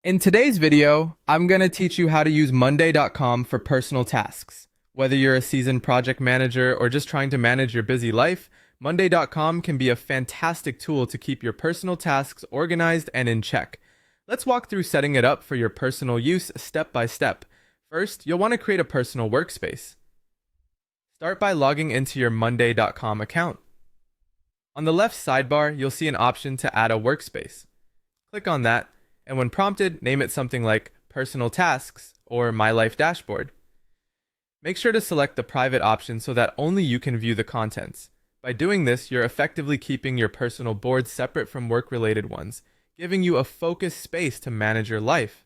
In today's video, I'm going to teach you how to use Monday.com for personal tasks. Whether you're a seasoned project manager or just trying to manage your busy life, Monday.com can be a fantastic tool to keep your personal tasks organized and in check. Let's walk through setting it up for your personal use step by step. First, you'll want to create a personal workspace. Start by logging into your Monday.com account. On the left sidebar, you'll see an option to add a workspace. Click on that, and when prompted, name it something like Personal Tasks or My Life Dashboard. Make sure to select the private option so that only you can view the contents. By doing this, you're effectively keeping your personal board separate from work-related ones, giving you a focused space to manage your life.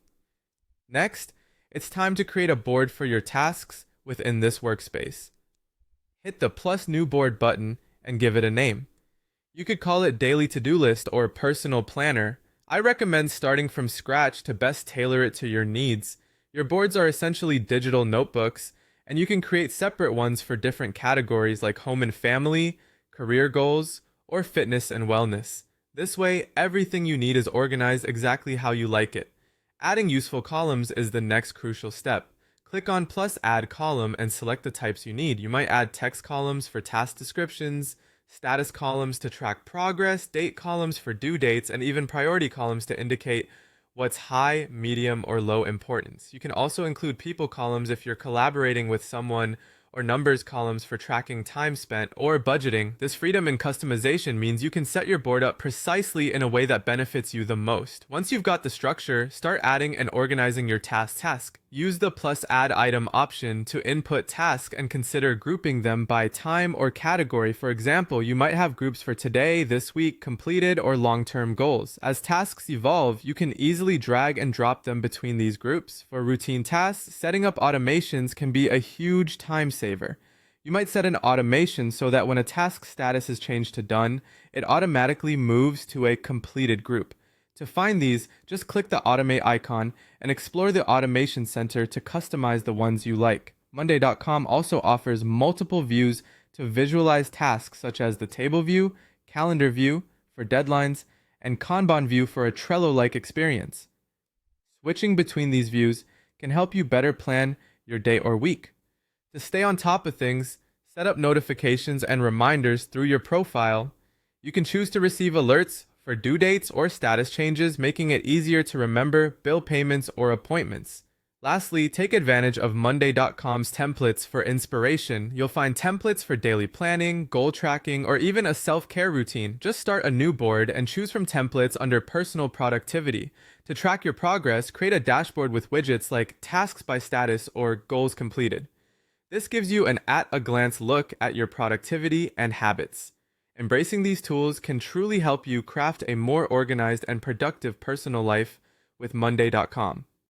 Next, it's time to create a board for your tasks within this workspace. Hit the plus new board button and give it a name. You could call it Daily To-Do List or Personal Planner. I recommend starting from scratch to best tailor it to your needs. Your boards are essentially digital notebooks, and you can create separate ones for different categories like home and family, career goals, or fitness and wellness. This way, everything you need is organized exactly how you like it. Adding useful columns is the next crucial step. Click on plus add column and select the types you need. You might add text columns for task descriptions, status columns to track progress, date columns for due dates, and even priority columns to indicate what's high, medium, or low importance. You can also include people columns if you're collaborating with someone, or numbers columns for tracking time spent or budgeting. This freedom in customization means you can set your board up precisely in a way that benefits you the most. Once you've got the structure, start adding and organizing your task. Use the plus add item option to input tasks and consider grouping them by time or category. For example, you might have groups for today, this week, completed, or long-term goals. As tasks evolve, you can easily drag and drop them between these groups. For routine tasks, setting up automations can be a huge time saver. You might set an automation so that when a task status is changed to done, it automatically moves to a completed group. To find these, just click the automate icon and explore the automation center to customize the ones you like. Monday.com also offers multiple views to visualize tasks such as the table view, calendar view for deadlines, and Kanban view for a Trello-like experience. Switching between these views can help you better plan your day or week. To stay on top of things, set up notifications and reminders through your profile. You can choose to receive alerts for due dates or status changes, making it easier to remember bill payments or appointments. Lastly, take advantage of Monday.com's templates for inspiration. You'll find templates for daily planning, goal tracking, or even a self-care routine. Just start a new board and choose from templates under personal productivity. To track your progress, create a dashboard with widgets like tasks by status or goals completed. This gives you an at-a-glance look at your productivity and habits. Embracing these tools can truly help you craft a more organized and productive personal life with Monday.com.